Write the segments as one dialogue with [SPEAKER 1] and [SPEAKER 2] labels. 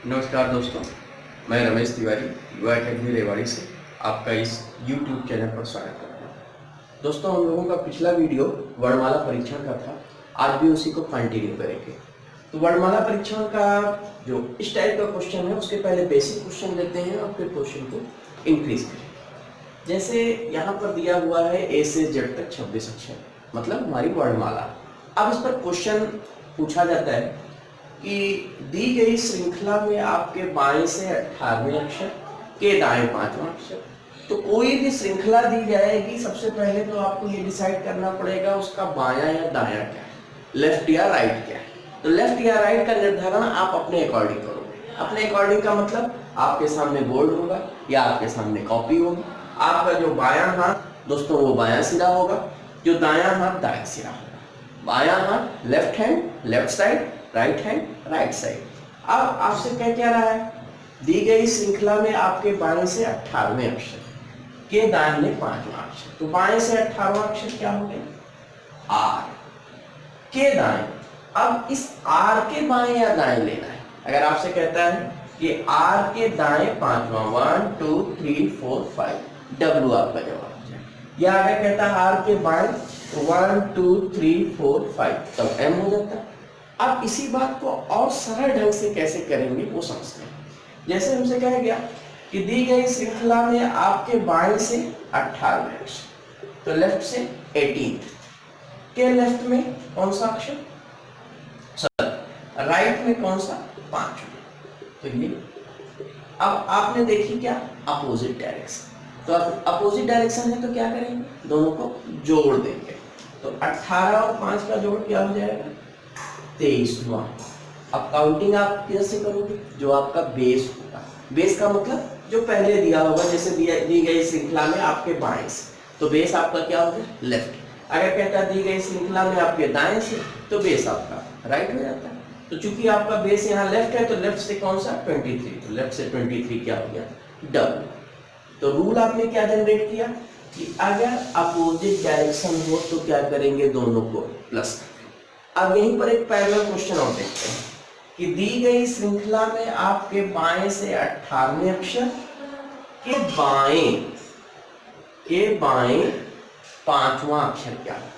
[SPEAKER 1] नमस्कार दोस्तों, मैं रमेश तिवारी युवा अकेडमी रेवाड़ी से आपका इस YouTube चैनल पर स्वागत करता हूँ। दोस्तों, हम लोगों का पिछला वीडियो वर्णमाला परीक्षण का था। आज भी उसी को कंटिन्यू करेंगे। तो वर्णमाला परीक्षण का जो इस टाइप का क्वेश्चन है, उसके पहले बेसिक क्वेश्चन लेते हैं और फिर क्वेश्चन को इंक्रीज करेंगे। जैसे यहाँ पर दिया हुआ है A से Z तक 26 अक्षर, मतलब हमारी वर्णमाला। अब इस पर क्वेश्चन पूछा जाता है कि दी गई श्रृंखला में आपके बाएं से 18वें अक्षर के दाएं 5वां अक्षर। तो कोई भी श्रृंखला दी जाएगी, सबसे पहले तो आपको ये डिसाइड करना पड़ेगा उसका बायां या दायां क्या है, लेफ्ट या राइट क्या है। तो लेफ्ट या राइट का निर्धारण आप अपने अकॉर्डिंग करोगे। अपने अकॉर्डिंग का मतलब आपके सामने बोर्ड होगा या आपके सामने कॉपी होगी। आपका जो बायां हाथ दोस्तों वो बायां सिरा होगा, जो दायां हाथ दायां सिरा होगा। बायां हाथ left hand left side, right hand right side. अब आपसे क्या रहा है, दी गई श्रृंखला में आपके बाएं से 18वें अक्षर के दाहिने 5वां अक्षर। तो बाएं से 18वां अक्षर क्या हो गया, आर के दाएं। अब इस आर के बाएं या दाएं लेना है। अगर आपसे कहता है कि आर के दाएं 5वां, 1 2 3 4 5, डब्ल्यू आपका जवाब हो जाए। या अगर कहता है आर के बाएं 1 2 3 4 5, तब एम हो जाता है। अब इसी बात को और सरल ढंग से कैसे करेंगे वो समझते हैं। जैसे हमसे कहा गया कि दी गई श्रृंखला में आपके बाएं से 18वें अक्षर, तो लेफ्ट से 18 के लेफ्ट में कौन सा अक्षर, राइट में कौन सा, 5वां। तो ये अब आपने देखी क्या, अपोजिट डायरेक्शन। तो अपोजिट डायरेक्शन है तो क्या करेंगे, दोनों को जोड़ देंगे। तो 18 और 5 का जोड़ क्या हो जाएगा, 23वां। अब काउंटिंग आप कैसे करोगे, जो आपका बेस होगा। बेस का मतलब जो पहले दिया होगा, जैसे दी गई श्रृंखला में आपके बाएं से, तो बेस आपका क्या होगा, लेफ्ट। अगर कहता दी गई श्रृंखला में आपके दाएं से, तो बेस आपका राइट हो जाता है। तो चूंकि आपका बेस यहाँ लेफ्ट है, तो लेफ्ट से कौन सा, 23, तो लेफ्ट से 23 क्या हो गया, डबल। तो रूल आपने क्या जनरेट किया कि अगर अपोजिट डायरेक्शन हो तो क्या करेंगे, दोनों को प्लस। अब यहीं पर एक पैरेलल क्वेश्चन और देखते हैं कि दी गई श्रृंखला में आपके बाएं से 18वें अक्षर के बाएं 5वां अक्षर क्या है,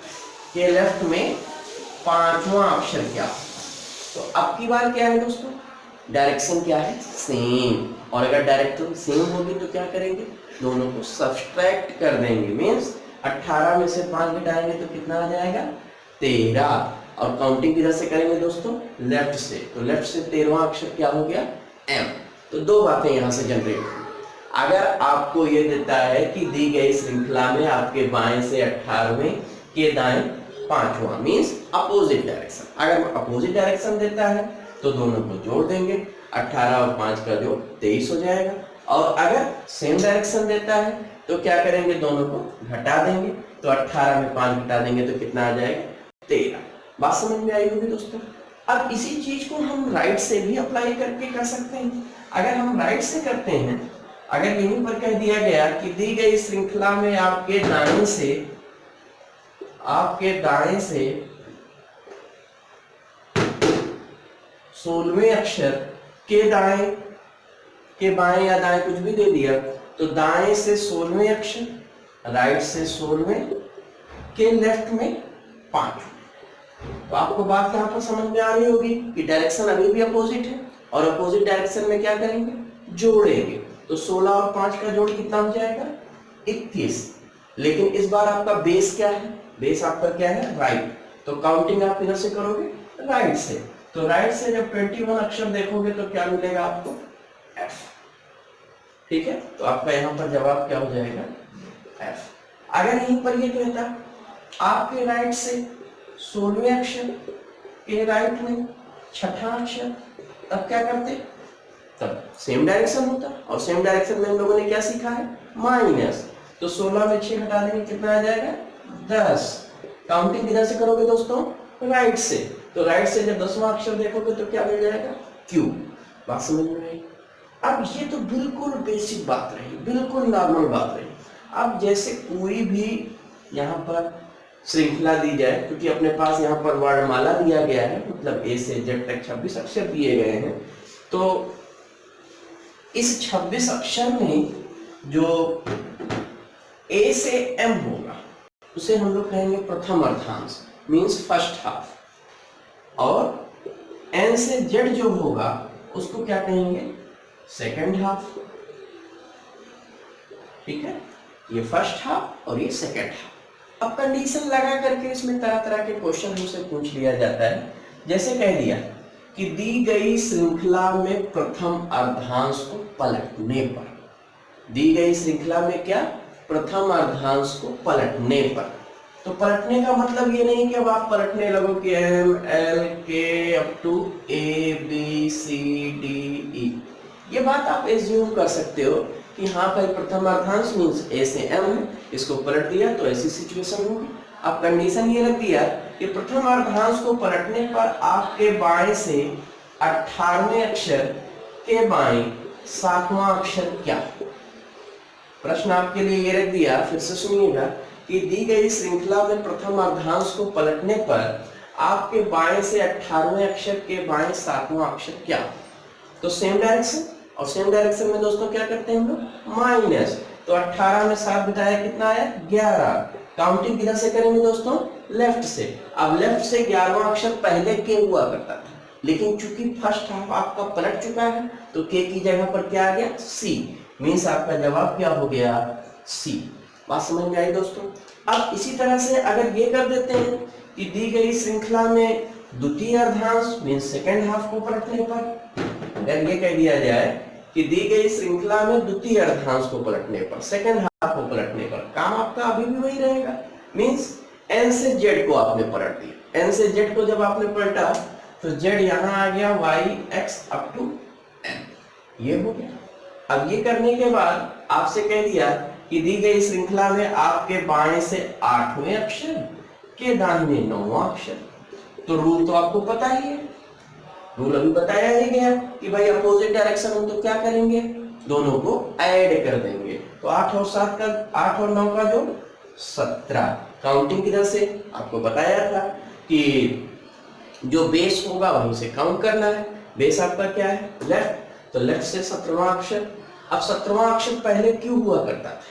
[SPEAKER 1] के लेफ्ट में 5वां अक्षर क्या है। तो अब की बार क्या है दोस्तों, डायरेक्शन क्या है, सेम। और अगर डायरेक्शन सेम होगी तो क्या करेंगे, दोनों को सब्सट्रैक्ट कर देंगे। मीन्स 18 में से 5 घटाएंगे तो कितना आ जाएगा, 13। और काउंटिंग किधर से करेंगे दोस्तों, लेफ्ट से। तो लेफ्ट से 13वां अक्षर क्या हो गया, एम। तो दो बातें यहां से जनरेट हुई। अगर आपको ये देता है कि दी गई श्रृंखला में आपके बाएं से 18वें के दाएं 5वां, मीन्स अपोजिट डायरेक्शन। अगर अपोजिट डायरेक्शन देता है तो दोनों को जोड़ देंगे, 18 और 5 का जोड़ 23 हो जाएगा। और अगर सेम डायरेक्शन देता है तो क्या करेंगे, दोनों को घटा देंगे। तो 18 में 5 घटा देंगे तो कितना आ जाएगा, 13। बात समझ में आई होगी दोस्तों। अब इसी चीज को हम राइट से भी अप्लाई करके कर सकते हैं। अगर हम राइट से करते हैं, अगर यहीं पर कह दिया गया कि दी गई श्रृंखला में आपके दाएं से 16वें अक्षर के बाएं या दाएं कुछ भी दे दिया, तो दाएं से 16वें अक्षर, राइट से 16वें के लेफ्ट में 5। तो आपको बात यहाँ पर समझ में आ रही होगी कि डायरेक्शन अभी भी अपोजिट है, और अपोजिट डायरेक्शन में क्या करेंगे, जोड़ेंगे। तो 16 और 5 का जोड़ कितना हो जाएगा, 31। लेकिन इस बार आपका बेस क्या है, बेस आपका क्या है, राइट। तो काउंटिंग आप इधर से करोगे, राइट से। तो राइट से जब 21 अक्षर देखोगे तो क्या मिलेगा आपको, एफ। ठीक है, तो आपका यहाँ पर जवाब क्या हो जाएगा, एफ। अगर यहीं पर ये कहता आपके राइट से 16वें अक्षर के राइट में 6ठा अक्षर, तब क्या करते, तब सेम डायरेक्शन होता। और सेम डायरेक्शन में हम लोगों ने क्या सीखा है, माइनस। तो 16 में 6 घटा देंगे कितना आ जाएगा, 10। काउंटिंग किधर से करोगे दोस्तों, राइट से। तो राइट से जब 10वां अक्षर देखोगे तो क्या मिल जाएगा, क्यू। बात समझ में आई। अब ये तो बिल्कुल बेसिक बात रही, बिल्कुल नॉर्मल बात रही। अब जैसे कोई भी यहाँ पर श्रृंखला दी जाए, क्योंकि अपने पास यहाँ पर वर्णमाला दिया गया है, मतलब ए से जेड तक 26 अक्षर दिए गए हैं, तो इस 26 अक्षर में जो ए से एम होगा उसे हम लोग कहेंगे प्रथम अर्धांश, मीन्स फर्स्ट हाफ, और एन से जेड जो होगा उसको क्या कहेंगे, सेकेंड हाफ। ठीक है, ये फर्स्ट हाफ और ये सेकेंड हाफ। अब कंडीशन लगा करके इसमें तरह तरह के क्वेश्चन हमसे पूछ लिया जाता है। जैसे कह दिया कि दी गई श्रृंखला में प्रथम अर्धांश को पलटने पर, दी गई श्रृंखला में क्या, प्रथम अर्धांश को पलटने पर। तो पलटने का मतलब ये नहीं कि अब आप पलटने लगो कि M L K up to A B C D E, ये बात आप एज्यूम कर सकते हो कि हाँ भाई प्रथम अर्धांश मीन्स ए से एम है, इसको पलट दिया तो ऐसी सिचुएशन होगी। अब कंडीशन ये रख दिया कि प्रथम अर्धांश को पलटने पर आपके बाएं से 18वें अक्षर के बाएं 7वां अक्षर क्या। प्रश्न आपके लिए ये रख दिया, फिर से सुनिएगा, कि दी गई श्रृंखला में प्रथम अर्धांश को पलटने पर आपके बाएं से 18वें अक्षर के बाएं 7वां अक्षर क्या। तो सेम डायरेक्शन, और सेम डायरेक्शन में दोस्तों क्या करते हैं हम लोग, माइनस। तो 18 में 7 बिताया कितना आया, 11। काउंटिंग किधर से करेंगे दोस्तों, लेफ्ट से। अब लेफ्ट से 11वां अक्षर पहले के हुआ करता था, लेकिन चूंकि फर्स्ट हाफ आपका पलट चुका है तो के की जगह पर क्या आ गया, सी, मीन्स आपका जवाब क्या हो गया, सी। बात समझ में आई दोस्तों। अब इसी तरह से अगर ये कर देते हैं कि दी गई श्रृंखला में द्वितीय अर्धांश मीन्स सेकेंड हाफ को पलटने पर, अगर ये कह दिया जाए कि दी गई श्रृंखला में द्वितीय अर्धांश को पलटने पर, सेकेंड हाफ को पलटने पर, काम आपका अभी भी वही रहेगा। मीन्स एन से जेड को आपने पलट दिया। एन से जेड को जब आपने पलटा तो जेड यहाँ आ गया Y X up to N, ये हो गया। अब ये करने के बाद आपसे कह दिया कि दी गई श्रृंखला में आपके बाएं से 8वें अक्षर के दाहिने 9वां अक्षर। तो रूल तो आपको पता ही है, रूल अभी बताया ही गया कि भाई अपोजिट डायरेक्शन हम तो क्या करेंगे, दोनों को ऐड कर देंगे। तो 8 और 7 का, 8 और 9 का जो 17। काउंटिंग किधर से आपको बताया था कि जो बेस होगा वहीं से काउंट करना है। बेस आपका क्या है, लेफ्ट, तो लेफ्ट से 17वां अक्षर। अब 17वां अक्षर पहले क्यों हुआ करता था,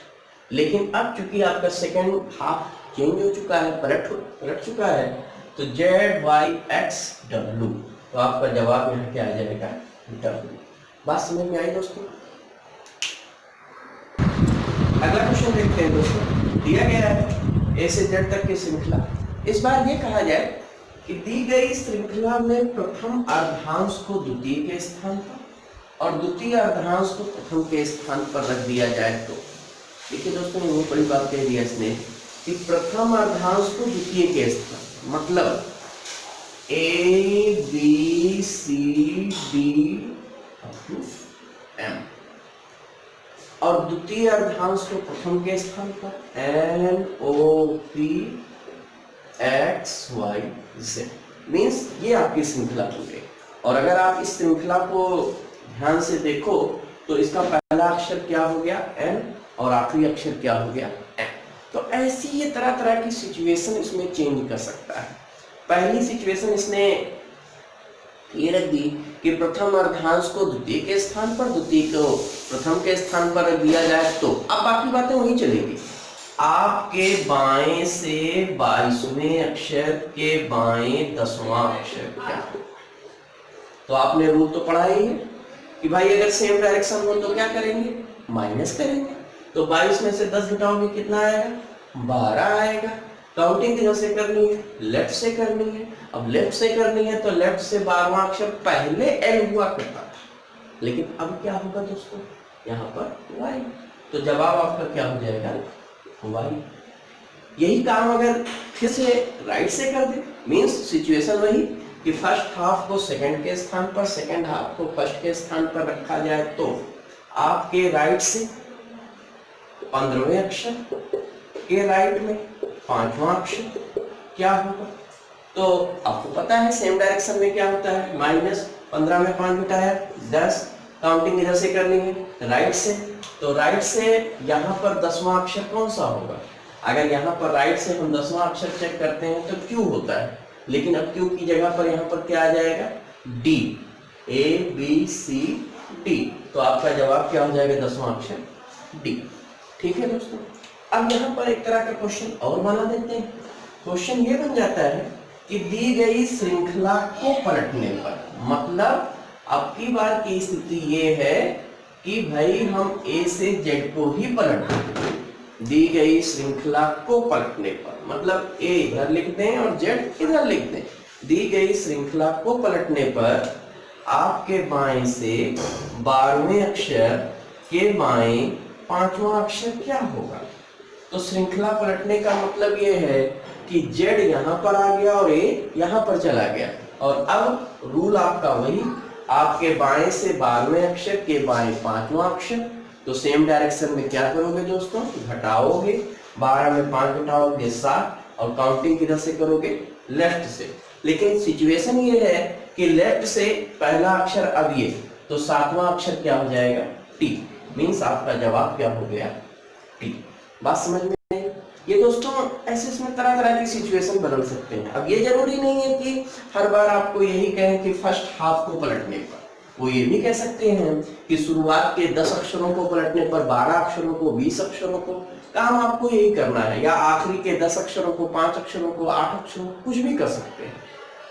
[SPEAKER 1] लेकिन अब चूंकि आपका सेकेंड हाफ चेंज हो चुका है, पलट चुका है, तो जेड वाई एक्स डब्ल्यू, तो आपका जवाब यहाँ क्या आ जाएगा, डब्ल्यू। बात समझ में आई दोस्तों। अगला क्वेश्चन देखते हैं दोस्तों। दिया गया है ए से जेड तक की श्रृंखला। इस बार ये कहा जाए कि दी गई श्रृंखला में प्रथम अर्धांश को द्वितीय के स्थान पर और द्वितीय अर्धांश को प्रथम के स्थान पर रख दिया जाए तो। देखिए दोस्तों, ये बड़ी बात कह दिया इसने कि प्रथम अर्धांश को द्वितीय के स्थान, मतलब A B C D M, और द्वितीय अर्धांश को प्रथम के स्थान पर N O P X Y Z, means ये आपकी श्रृंखला हो गई। और अगर आप इस श्रृंखला को ध्यान से देखो तो इसका पहला अक्षर क्या हो गया, एन, और आखिरी अक्षर क्या हो गया, एम। तो ऐसी ये तरह तरह की सिचुएशन इसमें चेंज कर सकता है। पहली सिचुएशन इसने ये रख दी कि प्रथम अर्धांश को द्वितीय के स्थान पर, द्वितीय को प्रथम के स्थान पर रख दिया जाए तो। अब बाकी बातें वही चलेगी। आपके बाएं से 22वें अक्षर के बाएं 10वां अक्षर क्या, तो आपने रूल तो पढ़ा ही है कि भाई अगर सेम डायरेक्शन हो तो क्या करेंगे, माइनस करेंगे। तो 22 में से 10 घटाओगे कितना आएगा, 12 आएगा। काउंटिंग किधर से करनी है, लेफ्ट से करनी है। अब लेफ्ट से करनी है तो लेफ्ट से 12वां अक्षर पहले एल हुआ करता था, लेकिन अब क्या होगा दोस्तों, यहाँ पर वाई। तो जवाब आपका क्या हो जाएगा, वाई। यही काम अगर फिर से राइट से कर दे, मीन्स सिचुएशन वही कि फर्स्ट हाफ को सेकंड के स्थान पर, सेकंड हाफ को फर्स्ट के स्थान पर रखा जाए तो आपके राइट से 15वें अक्षर के राइट में 5वां अक्षर क्या होगा। तो आपको पता है सेम डायरेक्शन में क्या होता है, माइनस। 15 में 5 घटाया 10। काउंटिंग इधर से करनी है राइट से, तो राइट से यहाँ पर 10वां अक्षर कौन सा होगा। अगर यहाँ पर राइट से हम 10वां अक्षर चेक करते हैं तो क्यू होता है, लेकिन अब क्यू की जगह पर यहाँ पर क्या आ जाएगा, D. A B C D. तो आपका जवाब क्या हो जाएगा 10वां ऑप्शन डी। ठीक है दोस्तों, अब यहाँ पर एक तरह का क्वेश्चन और बना देते हैं। क्वेश्चन ये बन जाता है कि दी गई श्रृंखला को पलटने पर, मतलब अब की बार की स्थिति ये है कि भाई हम ए से जेड को ही पलट दें। दी गई श्रृंखला को पलटने पर, मतलब ए इधर लिख दें और जेड इधर लिख दें। दी गई श्रृंखला को पलटने पर आपके बाएं से 12वें अक्षर के बाएं 5वां अक्षर क्या होगा। तो श्रृंखला पलटने का मतलब ये है कि जेड यहाँ पर आ गया और ए यहाँ पर चला गया, और अब रूल आपका वही, आपके बाएं से 12वें अक्षर के बाएं 5वां अक्षर। तो सेम डायरेक्शन में क्या करोगे दोस्तों, घटाओगे, 12 में 5 घटाओगे 7, और काउंटिंग किधर से करोगे, लेफ्ट से। लेकिन सिचुएशन ये है कि लेफ्ट से पहला अक्षर अब ये, तो 7वां अक्षर क्या हो जाएगा, टी। मीन्स आपका जवाब क्या हो गया, टी। बात समझ में आई? ये दोस्तों ऐसे इसमें तरह तरह की सिचुएशन बदल सकते हैं। अब ये जरूरी नहीं है कि हर बार आपको यही कहें कि फर्स्ट हाफ को पलटने पर, वो ये भी कह सकते हैं कि शुरुआत के 10 अक्षरों को पलटने पर 12 अक्षरों को, 20 अक्षरों को, काम आपको यही करना है, या आखिरी के 10 अक्षरों को, 5 अक्षरों को, 8 अक्षरों को, कुछ भी कर सकते हैं।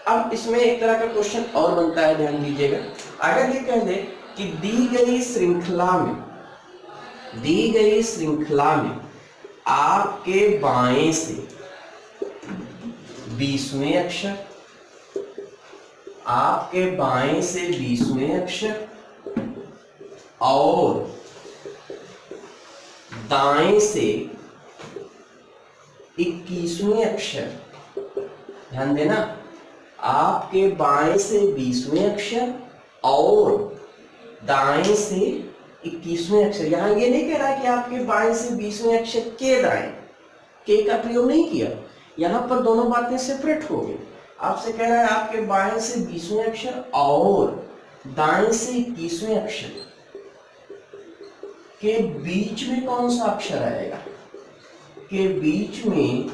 [SPEAKER 1] अब इसमें एक तरह का क्वेश्चन और बनता है, ध्यान दीजिएगा। अगर ये कह दे कि दी गई श्रृंखला में आपके बाएं से 20वें अक्षर, आपके बाएं से 20वें अक्षर और दाएं से 21वें अक्षर, ध्यान देना, आपके बाएं से 20वें अक्षर और दाएं से 21वें अक्षर। यहां ये नहीं कह रहा कि आपके बाएं से 20वें अक्षर के दाएं, के का प्रयोग नहीं किया, यहां पर दोनों बातें सेपरेट हो गई। आपसे कह रहा है आपके बाएं से 20वें अक्षर और दाएं से 21वें अक्षर के बीच में कौन सा अक्षर आएगा, के बीच में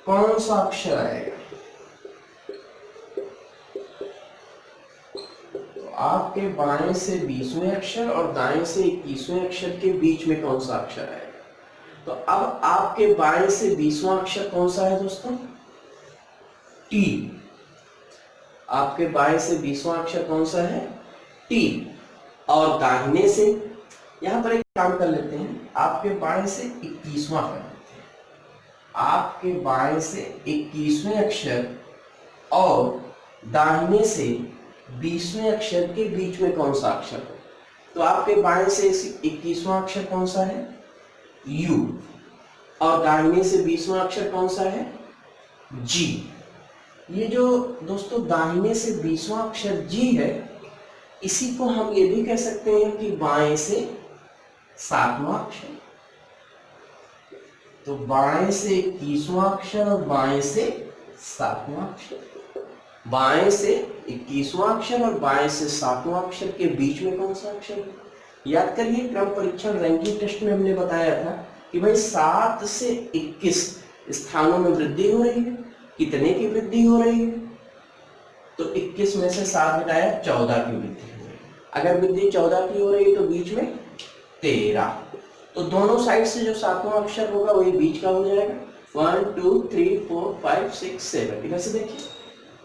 [SPEAKER 1] कौन सा अक्षर आएगा। आपके बाएं से 20वें अक्षर और दाएं से 21वें अक्षर के बीच में कौन सा अक्षर आएगा। तो अब आपके बाएं से 20वां अक्षर कौन सा है दोस्तों, टी। आपके बाएं से 20वां अक्षर कौन सा है, टी। और दाहिने से, यहां पर एक काम कर लेते हैं, आपके बाएं से 21वां कर लेते हैं। आपके बाएं से 21वें अक्षर और दाहिने से 20वें अक्षर के बीच में कौन सा अक्षर है। तो आपके बाएं से 21वां अक्षर कौन सा है, यू, और दाहिने से 20वां अक्षर कौन सा है, जी। ये जो दोस्तों दाहिने से 20वां अक्षर जी है, इसी को हम ये भी कह सकते हैं कि बाएं से 7वां अक्षर। तो बाएं से 21वां अक्षर और बाएं से 7वां अक्षर, बाएं से 21वां अक्षर और बाएं से 7वां अक्षर के बीच में कौन सा अक्षर है। याद करिए, क्रम परीक्षण रैंकिंग टेस्ट में हमने बताया था कि भाई 7 से 21 स्थानों में वृद्धि हो रही है। कितने की वृद्धि हो रही है, तो 21 में से 7 घटाया 14 की वृद्धि हो रही है। अगर वृद्धि 14 की हो रही है तो बीच में 13, तो दोनों साइड से जो 7वां अक्षर होगा वही बीच का हो जाएगा। 1 2 3 4 5 6 7, इधर से देखिए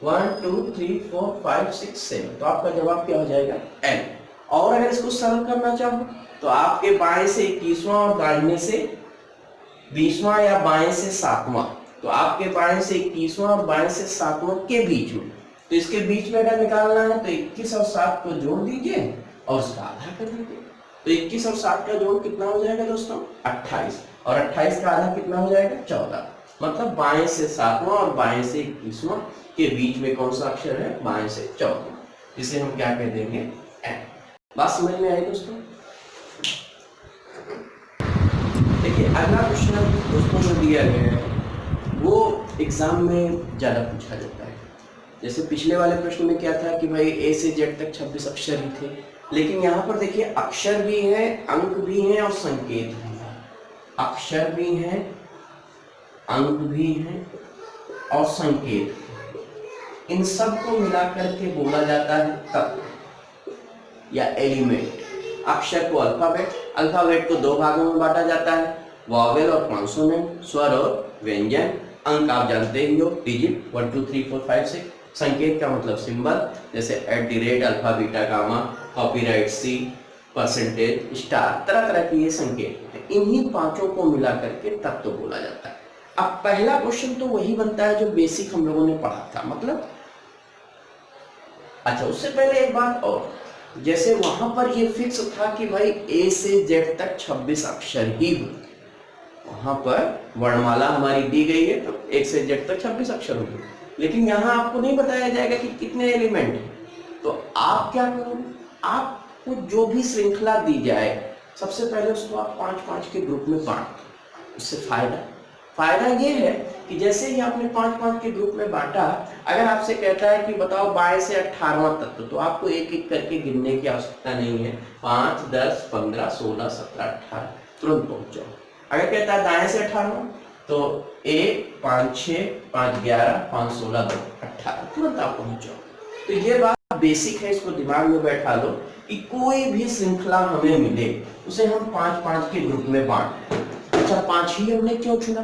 [SPEAKER 1] 1 2 3 4 5 6 7, तो आपका जवाब क्या हो जाएगा, एल। और अगर इसको सरल करना चाहो तो आपके बाएं से 21वां और दाहिने से 20वां या बाएं से 7वां, तो आपके बाएं से 21वां और बाएं से 7वां के बीच में, तो इसके बीच में अगर निकालना है तो 21 और 7 को जोड़ दीजिए और उसका आधा कर दीजिए। तो 21 और 7 का जोड़ कितना हो जाएगा दोस्तों, 28, और 28 का आधा कितना हो जाएगा, 14। मतलब बाएं से 7वां और बाएं से 21वां के बीच में कौन सा अक्षर है, बाएं से 14वां, जिसे हम क्या कह देंगे, एन। बात समझ में आई दोस्तों। देखिए अगला क्वेश्चन दोस्तों जो दिया गया है वो एग्जाम में ज्यादा पूछा जाता है। जैसे पिछले वाले प्रश्न में क्या था कि भाई ए से जेड तक 26 अक्षर ही थे, लेकिन यहाँ पर देखिए अक्षर भी है, अंक भी हैं और संकेत भी है। अक्षर भी हैं, अंक भी हैं और संकेत, इन सब को मिलाकर के बोला जाता है तत्व। या एलिमेंट। अक्षर को अल्फाबेट को दो भागों में बांटा जाता है, वॉवेल और कॉन्सोनेंट, स्वर और व्यंजन। अंक आप जानते ही हो, डिजिट 1 2 3 4 5 6। संकेत का मतलब सिंबल, जैसे @ अल्फा बीटा गामा, कॉपीराइट सी, परसेंटेज, स्टार, तरह तरह के ये संकेत हैं। इन्हीं पांचों को मिला करके तत्व बोला जाता है। अब पहला क्वेश्चन तो वही बनता है जो बेसिक हम लोगों ने पढ़ा था, मतलब अच्छा उससे पहले एक बात और, जैसे वहां पर ये फिक्स था कि भाई ए से जेड तक 26 अक्षर ही हो, वहां पर वर्णमाला हमारी दी गई है तो 1 से जेड तक 26 अक्षर होंगे, लेकिन यहाँ आपको नहीं बताया जाएगा कि कितने एलिमेंट हैं। तो आप क्या करोगे, आपको जो भी श्रृंखला दी जाए सबसे पहले उसको आप 5-5 के ग्रुप में बांट दो। उससे फायदा ये है कि जैसे ही आपने 5-5 के ग्रुप में बांटा, अगर आपसे कहता है कि बताओ बाएं से 18वां तत्व, तो आपको एक एक करके गिनने की आवश्यकता नहीं है। 5, 10, 15, 16, 17, 18 तुरंत पहुंच जाओ। अगर कहता है दाएं से 18वां, तो 1, 5, 6, 5, 11, 5, 16, 2, 18 तुरंत आप पहुंच जाओ। तो ये बात बेसिक है, इसको दिमाग में बैठा लो कि कोई भी श्रृंखला हमें मिले उसे हम 5-5 के ग्रुप में बांट। अच्छा 5 ही हमने क्यों चुना?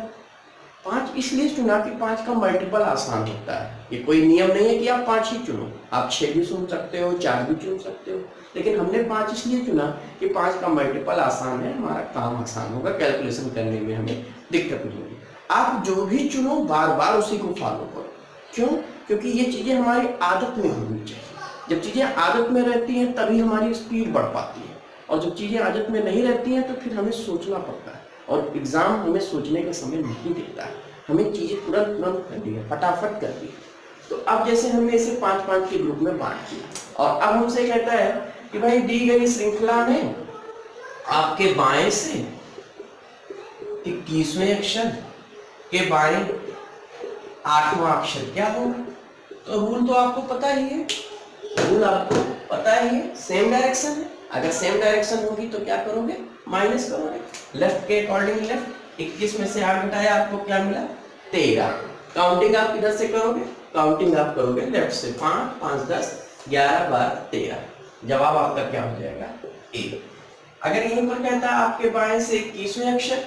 [SPEAKER 1] 5 इसलिए चुना कि 5 का मल्टीपल आसान होता है। ये कोई नियम नहीं है कि आप 5 ही चुनो, आप 6 भी चुन सकते हो, 4 भी चुन सकते हो, लेकिन हमने 5 इसलिए चुना कि 5 का मल्टीपल आसान है, हमारा काम आसान होगा, कैलकुलेशन करने में हमें दिक्कत नहीं होगी। आप जो भी चुनो बार बार उसी को फॉलो करो। क्यों? क्योंकि ये चीजें हमारी आदत में होनी चाहिए। जब चीजें आदत में रहती हैं तभी हमारी स्पीड बढ़ पाती है, और जब चीजें आदत में नहीं रहती हैं तो फिर हमें सोचना पड़ता है, और एग्जाम हमें सोचने का समय नहीं देता है, हमें चीजें तुरंत करनी है, फटाफट करनी है। तो अब जैसे हमने इसे 5-5 के ग्रुप में बांट दिया, और अब हमसे कहता है कि भाई दी गई श्रृंखला में आपके बाएं से 21वें अक्षर के बाएं 8वां अक्षर क्या होगा? तो रूल तो आपको पता ही है, रूल आपको पता ही है, सेम डायरेक्शन है। अगर सेम डायरेक्शन होगी तो क्या करोगे? माइनस करोगे, लेफ्ट के अकॉर्डिंग लेफ्ट। 21 में से 8 घटाया, आपको क्या मिला? 13। काउंटिंग आप किधर से करोगे? काउंटिंग आप करोगे लेफ्ट से। 5, 5, 10, 11, 12, 13। जवाब आपका क्या हो जाएगा? 1। अगर यहीं पर कहता आपके बाएं से 21वें अक्षर,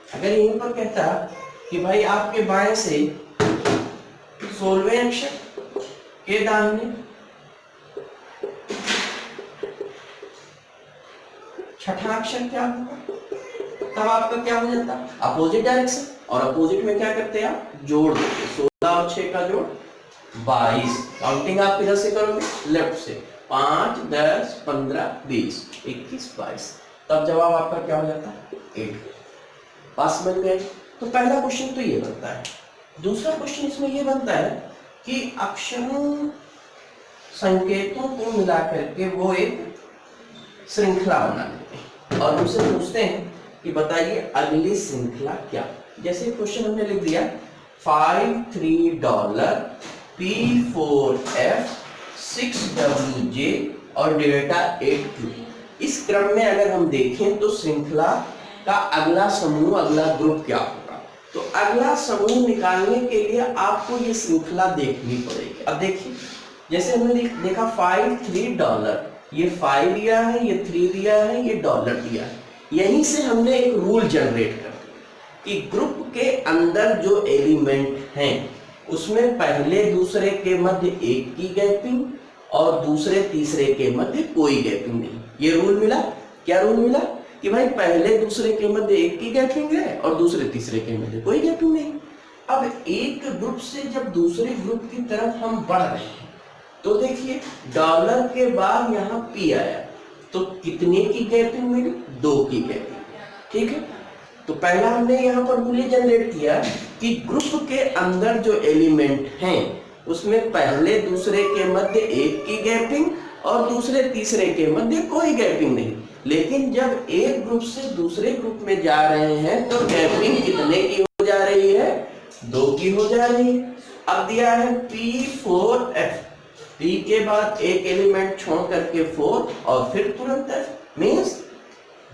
[SPEAKER 1] अगर यहीं पर कहता कि भाई आपके बाएं से 16वें अक्षर के दाहिने 6ठा अक्षर क्या होगा? तब आपका क्या हो जाता? अपोजिट डायरेक्शन, और अपोजिट में क्या करते हैं आप? जोड़ देते। 16 और 6 का जोड़ 22। काउंटिंग आप किधर से करोगे? लेफ्ट से। 5, 10, 15, 20, 21, 22। तब जवाब आपका क्या हो जाता? 8। पास समझ में? तो पहला क्वेश्चन तो ये बनता है। दूसरा क्वेश्चन इसमें ये बनता है कि अक्षरों संकेतों को मिला करके वो एक श्रृंखला बना देते हैं, और उनसे पूछते हैं कि बताइए अगली श्रृंखला क्या। जैसे क्वेश्चन हमने लिख दिया $5 P4F 6WJ और डेटा 8Q। इस क्रम में अगर हम देखें तो श्रृंखला का अगला समूह, अगला ग्रुप क्या होगा? तो अगला समूह निकालने के लिए आपको ये श्रृंखला देखनी पड़ेगी। अब देखिए, जैसे हमने देखा $5, ये 5 दिया है, ये 3 दिया है, ये डॉलर दिया है। यहीं से हमने एक रूल जनरेट कर दिया कि ग्रुप के अंदर जो एलिमेंट हैं उसमें पहले दूसरे के मध्य एक की गैपिंग और दूसरे तीसरे के मध्य कोई गैपिंग नहीं। ये रूल मिला। क्या रूल मिला? कि भाई पहले दूसरे के मध्य एक की गैपिंग है और दूसरे तीसरे के मध्य कोई गैपिंग नहीं। अब एक ग्रुप से जब दूसरे ग्रुप की तरफ हम बढ़ रहे हैं तो देखिए डॉलर के बाद यहाँ पी आया, तो कितने की गैपिंग मिली? 2 की गैपिंग। ठीक है, तो पहला हमने यहाँ पर रूल जनरेट किया कि ग्रुप के अंदर जो एलिमेंट हैं उसमें पहले दूसरे के मध्य एक की गैपिंग और दूसरे तीसरे के मध्य कोई गैपिंग नहीं। लेकिन जब एक ग्रुप से दूसरे ग्रुप में जा रहे हैं तो गैपिंग कितने की हो जा रही है? 2 की हो जा रही है। अब दिया है P4F, P के बाद एक एलिमेंट छोड़ करके 4 और फिर तुरंत F, मीन्स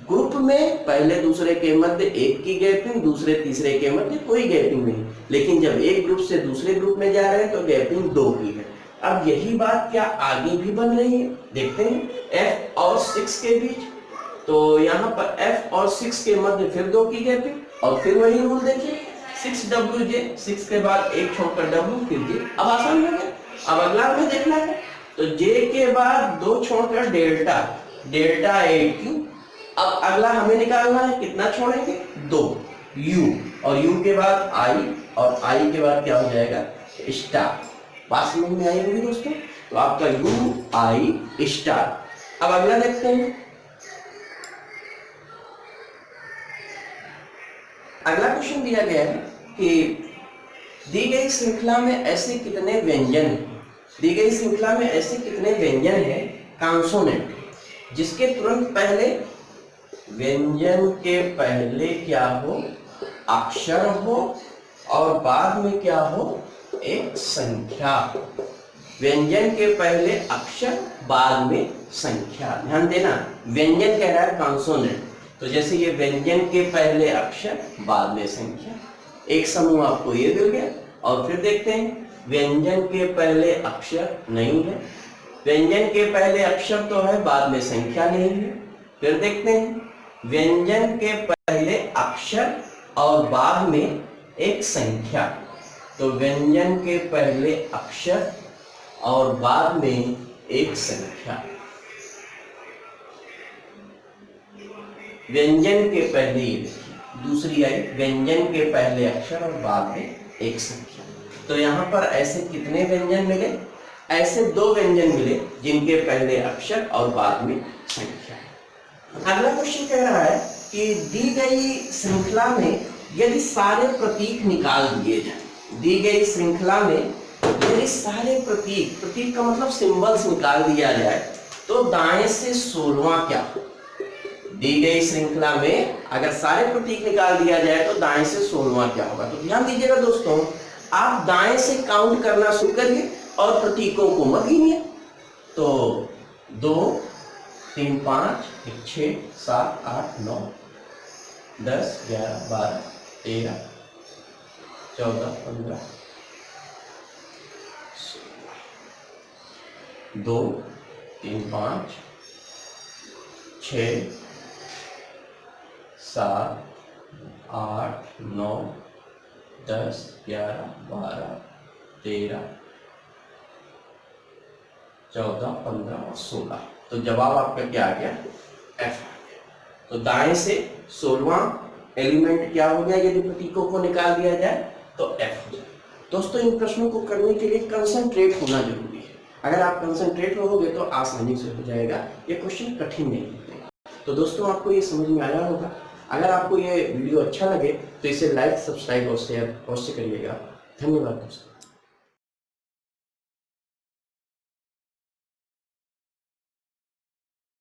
[SPEAKER 1] ग्रुप में पहले दूसरे के मध्य एक की गैपिंग, दूसरे तीसरे के मध्य कोई गैपिंग नहीं। लेकिन जब एक ग्रुप से दूसरे ग्रुप में जा रहे हैं तो गैपिंग 2 की है। अब यही बात क्या आगे भी बन रही है, देखते हैं f और 6 के बीच। तो यहाँ पर f और 6 के मध्य फिर 2 की गैपिंग और फिर वही रूल देखिए 6wj, 6 के बाद एक छोड़कर w फिर j। अब आसान हो गया। अब अगला हमें देखना है तो j के बाद 2 छोड़कर डेल्टा, डेल्टा aq। अब अगला हमें निकालना है कितना छोड़ेंगे 2 u, और u के बाद i, और i के बाद क्या हो जाएगा स्टार। बात समझ में आई होगी दोस्तों। तो आपका u i स्टार। अब अगला देखते हैं। अगला क्वेश्चन दिया गया है कि दी गई श्रृंखला में ऐसे कितने व्यंजन हैं, दी गई श्रृंखला में ऐसे कितने व्यंजन हैं कॉन्सोनेंट जिसके तुरंत पहले व्यंजन के पहले क्या हो अक्षर हो और बाद में क्या हो एक संख्या। व्यंजन के पहले अक्षर बाद में संख्या। ध्यान देना व्यंजन कह रहा है कॉन्सोनेंट, तो जैसे ये व्यंजन के पहले अक्षर बाद में संख्या, एक समूह आपको ये मिल गया। और फिर देखते हैं व्यंजन के पहले अक्षर नहीं है, व्यंजन के पहले अक्षर तो है बाद में संख्या नहीं है। फिर देखते हैं व्यंजन के पहले अक्षर और बाद में एक संख्या। तो व्यंजन के पहले अक्षर और बाद में एक संख्या। व्यंजन के पहले ये देखिए दूसरी आई व्यंजन के पहले अक्षर और बाद में एक संख्या। तो यहाँ पर ऐसे कितने व्यंजन मिले, ऐसे 2 व्यंजन मिले जिनके पहले अक्षर और बाद में संख्या। अगला क्वेश्चन कह रहा है कि दी गई श्रृंखला में यदि सारे प्रतीक निकाल दिए जाए, दी गई श्रृंखला में यदि सारे प्रतीक, प्रतीक का मतलब सिंबल्स निकाल दिया जाए तो दाएं से 16वां क्या। दी गई श्रृंखला में अगर सारे प्रतीक निकाल दिया जाए तो दाएं से 16वां क्या होगा। तो ध्यान दीजिएगा दोस्तों, आप दाएं से काउंट करना शुरू करिए और प्रतीकों को मत गिनिए। तो 2 3 5 6 7 8 9 10 11 12 13 14 15 2 3 5 6 7 8 9 10 11 12 13 14 15 और 16। तो जवाब आपका क्या आ गया F आ गया। तो दाएं से 16वां एलिमेंट क्या हो गया यदि प्रतीकों को निकाल दिया जाए तो F हो जाए। दोस्तों इन प्रश्नों को करने के लिए कंसंट्रेट होना जरूरी है। अगर आप कंसंट्रेट रहोगे तो आसानी से हो जाएगा, ये क्वेश्चन कठिन नहीं होते। तो दोस्तों आपको ये समझ में आया होगा। अगर आपको ये वीडियो अच्छा लगे तो इसे लाइक सब्सक्राइब और शेयर अवश्य करिएगा। धन्यवाद दोस्तों।